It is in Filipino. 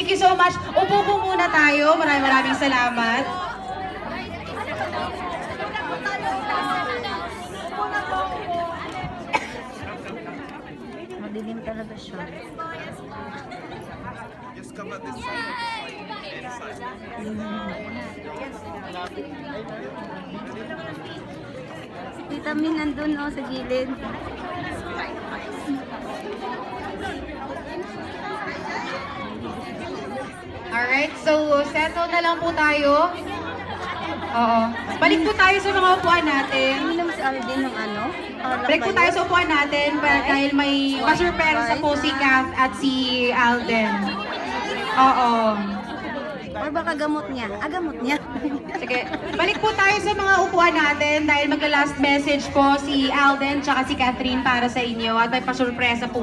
Thank you so much. Upo po muna tayo. Maraming salamat. Madilim talaga siya. Just come at this side. Tita Min nandun sa gilid. Alright, so settle na lang po tayo. Oo. Balik po tayo sa mga upuan natin. Uminom si Alden ng ano? Balik po tayo sa upuan natin dahil may pasurpresa po si Kath at si Alden. Oo. Or baka gamot niya. Gamot niya. Sige, balik po tayo sa mga upuan natin dahil magla-last message po si Alden tsaka si Catherine para sa inyo at may pasurpresa po